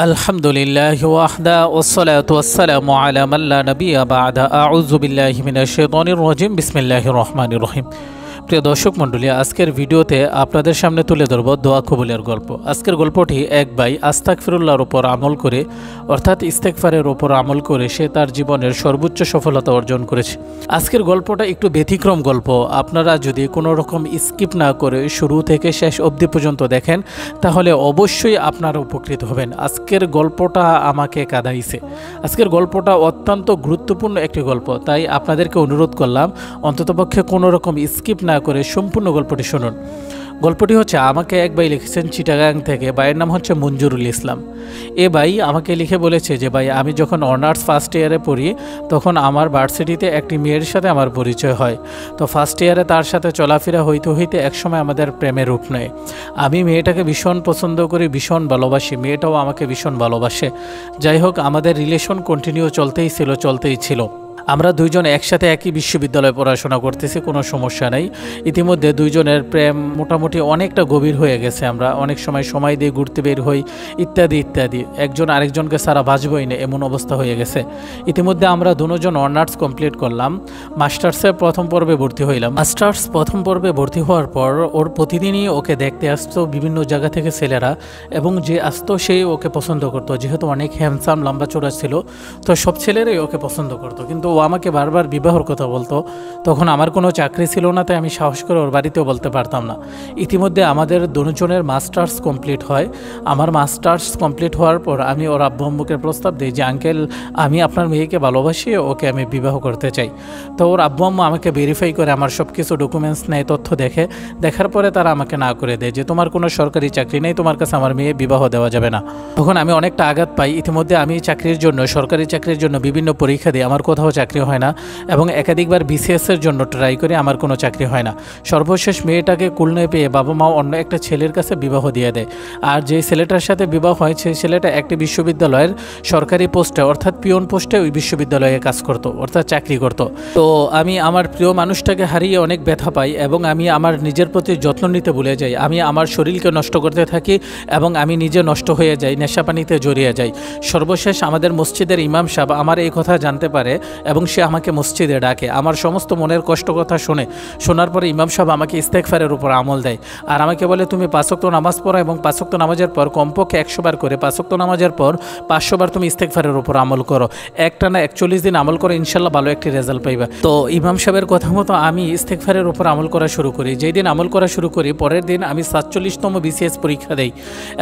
আলহামদুলিল্লাহি ওয়াহদা ওয়াসসালাতু ওয়াসসালামু আলা মান লা নাবিয়্যা বা'দা আউযু বিল্লাহি মিনাশ শাইতানির রাজিম বিসমিল্লাহির রহমানির রহিম। প্রিয় দর্শক মণ্ডলী, আজকের ভিডিওতে আপনাদের সামনে তুলে ধরব দোয়া কবুলের গল্প। আজকের গল্পটি এক ভাই আস্তাগফিরুল্লাহর উপর আমল করে, অর্থাৎ ইস্তেগফারের উপর আমল করে সে তার জীবনের সর্বোচ্চ সফলতা অর্জন করেছে। আজকের গল্পটা একটু ব্যতিক্রম গল্প। আপনারা যদি কোনো রকম স্কিপ না করে শুরু থেকে শেষ অবধি পর্যন্ত দেখেন তাহলে অবশ্যই আপনারা উপকৃত হবেন। আজকের গল্পটা আমাকে কাঁদাইছে। আজকের গল্পটা অত্যন্ত গুরুত্বপূর্ণ একটি গল্প, তাই আপনাদেরকে অনুরোধ করলাম অন্ততপক্ষে কোনো রকম স্কিপ না করে সম্পূর্ণ গল্পটি শুনুন। গল্পটি হচ্ছে, আমাকে এক ভাই লিখেছেন চিটাগাং থেকে। ভাইয়ের নাম হচ্ছে মঞ্জুরুল ইসলাম। এ ভাই আমাকে লিখে বলেছে যে ভাই, আমি যখন অনার্স ফার্স্ট ইয়ারে পড়ি তখন আমার ভার্সিটিতে একটি মেয়ের সাথে আমার পরিচয় হয়। তো ফার্স্ট ইয়ারে তার সাথে চলাফেরা হইতে হইতে একসময় আমাদের প্রেমের রূপ নেয়। আমি মেয়েটাকে ভীষণ পছন্দ করি, ভীষণ ভালোবাসি, মেয়েটাও আমাকে ভীষণ ভালোবাসে। যাই হোক, আমাদের রিলেশন কন্টিনিউ চলতেই ছিল। আমরা দুইজন একসাথে একই বিশ্ববিদ্যালয়ে পড়াশোনা করতেছি, কোনো সমস্যা নেই। ইতিমধ্যে দুইজনের প্রেম মোটামুটি অনেকটা গভীর হয়ে গেছে। আমরা অনেক সময় দিয়ে ঘুরতে বের হই, ইত্যাদি ইত্যাদি। একজন আরেকজনকে সারা বাঁচবই না, এমন অবস্থা হয়ে গেছে। ইতিমধ্যে আমরা দুজন অনার্স কমপ্লিট করলাম, মাস্টার্সে প্রথম পর্বে ভর্তি হইলাম। মাস্টার্স প্রথম পর্বে ভর্তি হওয়ার পর ওর প্রতিদিনই ওকে দেখতে আসতো বিভিন্ন জায়গা থেকে ছেলেরা, এবং যে আসতো সেই ওকে পছন্দ করতো। যেহেতু অনেক হ্যান্ডসাম, লম্বা চোরা ছিল, তো সব ছেলেরাই ওকে পছন্দ করতো। কিন্তু ও আমাকে বারবার বিবাহর কথা বলতো। তখন আমার কোনো চাকরি ছিল না, তাই আমি সাহস করে ওর বাড়িতেও বলতে পারতাম না। ইতিমধ্যে আমাদের দুজনের মাস্টার্স কমপ্লিট হয়। আমার মাস্টার্স কমপ্লিট হওয়ার পর আমি ওর আব্বু আম্মুকে প্রস্তাব দিই যে আঙ্কেল, আমি আপনার মেয়েকে ভালোবাসি, ওকে আমি বিবাহ করতে চাই। তো ওর আব্বু আম্মু আমাকে ভেরিফাই করে আমার সব কিছু ডকুমেন্টস নেয়, তথ্য দেখার পরে তারা আমাকে না করে দেয় যে তোমার কোনো সরকারি চাকরি নেই, তোমার কাছে আমার মেয়ে বিবাহ দেওয়া যাবে না। তখন আমি অনেকটা আঘাত পাই। ইতিমধ্যে আমি সরকারি চাকরির জন্য বিভিন্ন পরীক্ষা দিই, আমার কোথাও চাকরি হয় না, এবং একাধিকবার বিসিএসের জন্য ট্রাই করে আমার কোনো চাকরি হয় না। সর্বশেষ মেয়েটাকে কুলনে পেয়ে বাবা মা অন্য একটা ছেলের কাছে বিবাহ দিয়ে দেয়। আর যে ছেলেটার সাথে বিবাহ হয় সেই ছেলেটা একটি বিশ্ববিদ্যালয়ের সরকারি পোস্টে, অর্থাৎ পিয়ন পোস্টে ওই বিশ্ববিদ্যালয়ে কাজ করতো, অর্থাৎ চাকরি করতো। তো আমি আমার প্রিয় মানুষটাকে হারিয়ে অনেক ব্যথা পাই, এবং আমি আমার নিজের প্রতি যত্ন নিতে ভুলে যাই। আমি আমার শরীরকে নষ্ট করতে থাকি, এবং আমি নিজে নষ্ট হয়ে যাই, নেশাপানিতে জড়িয়ে যাই। সর্বশেষ আমাদের মসজিদের ইমাম সাহেব আমার এই কথা জানতে পারে, এবং সে আমাকে মসজিদে ডাকে। আমার সমস্ত মনের কষ্ট কথা শোনার পরে ইমাম সাহেব আমাকে ইস্তেগফারের উপর আমল দেয়, আর আমাকে বলে তুমি 5 ওয়াক্ত নামাজ পড়ো, এবং 5 ওয়াক্ত নামাজের পর কমপক্ষে 100 বার করে, 5 ওয়াক্ত নামাজের পর 500 বার তুমি ইস্তেগফারের উপর আমল করো। একটানা 41 দিন আমল করে ইনশাল্লাহ ভালো একটি রেজাল্ট পাইবা। তো ইমাম সাহেবের কথা মতো আমি ইস্তেগফারের উপর আমল করা শুরু করি। যেই দিন আমল করা শুরু করি, পরের দিন আমি 47তম বিসিএস পরীক্ষা দেই,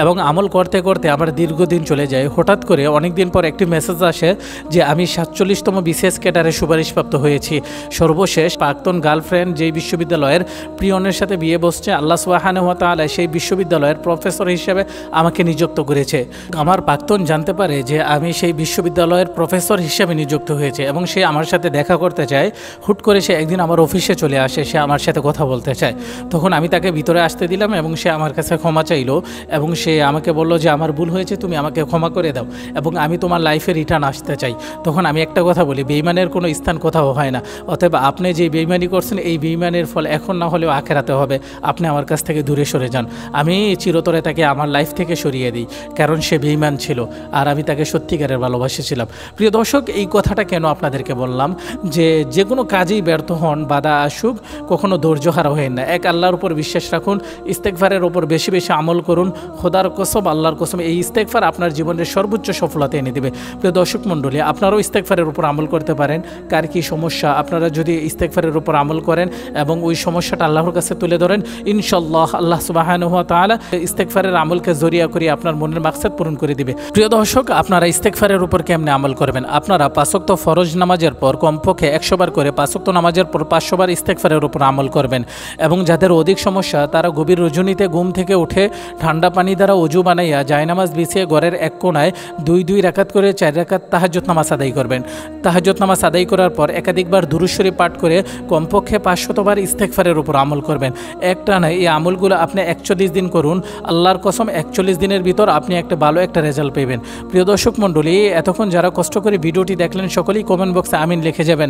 এবং আমল করতে করতে আমার দীর্ঘদিন চলে যায়। হঠাৎ করে অনেক দিন পর একটি মেসেজ আসে যে আমি 47তম বিসিএস ক্যাডারে সুপারিশপ্রাপ্ত হয়েছি। সর্বশেষ প্রাক্তন গার্লফ্রেন্ড যেই বিশ্ববিদ্যালয়ের প্রিয়নের সাথে বিয়ে বসছে, আল্লাহ সুবহানাহু ওয়া তাআলা সেই বিশ্ববিদ্যালয়ের প্রফেসর হিসেবে আমাকে নিযুক্ত করেছে। আমার প্রাক্তন জানতে পারে যে আমি সেই বিশ্ববিদ্যালয়ের প্রফেসর হিসেবে নিযুক্ত হয়েছে, এবং সে আমার সাথে দেখা করতে চায়। হুট করে সে একদিন আমার অফিসে চলে আসে, সে আমার সাথে কথা বলতে চায়। তখন আমি তাকে ভিতরে আসতে দিলাম, এবং সে আমার কাছে ক্ষমা চাইলো, এবং সে আমাকে বলল যে আমার ভুল হয়েছে, তুমি আমাকে ক্ষমা করে দাও, এবং আমি তোমার লাইফে রিটার্ন আসতে চাই। তখন আমি একটা কথা বলি, বেঈমানের কোনো স্থান কোথাও হয় না। অতএব আপনি যে বেঈমানি করছেন, এই বেঈমানের ফল এখন না হলেও আখেরাতে হবে। আপনি আমার কাছ থেকে দূরে সরে যান। আমি চিরতরে তাকে আমার লাইফ থেকে সরিয়ে দিই, কারণ সে বেঈমান ছিল, আর আমি তাকে সত্যিকারের ভালোবাসেছিলাম। প্রিয় দর্শক, এই কথাটা কেন আপনাদেরকে বললাম, যে কোনো কাজেই ব্যর্থ হন, বাধা আসুক, কখনো ধৈর্য হারা হবেন না। এক আল্লাহর উপর বিশ্বাস রাখুন, ইস্তেগফারের উপর বেশি বেশি আমল করুন। খোদার কসম, আল্লাহর কসম, এই ইস্তেগফার আপনার জীবনের সর্বোচ্চ সফলতা এনে দেবে। প্রিয় দর্শক মণ্ডলী, আপনারাও ইস্তেগফারের উপর আমল করতে পারেন। কার কি সমস্যা, আপনারা যদি ইস্তেগফারের উপর আমল করেন এবং ওই সমস্যাটা আল্লাহর কাছে তুলে ধরেন, ইনশাআল্লাহ আল্লাহ সুবহানাহু ওয়া তাআলা ইস্তেগফারের আমলকে জরিয়া করে আপনার মনের মাকসাদ পূরণ করে দিবে। প্রিয় দর্শক, আপনারা ইস্তেগফারের উপর কেমনে আমল করবেন? আপনারা 5 ওয়াক্ত ফরজ নামাজের পর কমপক্ষে 100 বার করে, 5 ওয়াক্ত নামাজের পর 500 বার ইস্তেগফারের উপর আমল করবেন। এবং যাদের অধিক সমস্যা, তারা গভীর রজনীতে ঘুম থেকে উঠে ঠান্ডা পানি দ্বারা ওযু বানাইয়া জায়নামাজ বিছিয়ে ঘরের এক কোণায় 2 রাকাত করে 4 রাকাত তাহাজ্জুদ নামাজ আদায় করবেন। তাহাজ্জুদ নামাজ আদায় করার পর একাধিকবার দুরূদ শরীফ পাঠ করে কমপক্ষে 500 বার ইস্তেগফারের উপর আমল করবেন। একটানা এই আমলগুলো আপনি 41 দিন করুন। আল্লাহর কসম, 41 দিনের ভিতর আপনি একটা ভালো একটা রেজাল্ট পাবেন। প্রিয় দর্শক মণ্ডলী, এতক্ষণ যারা কষ্ট করে ভিডিওটি দেখলেন সকলেই কমেন্ট বক্সে আমিন লিখে যাবেন।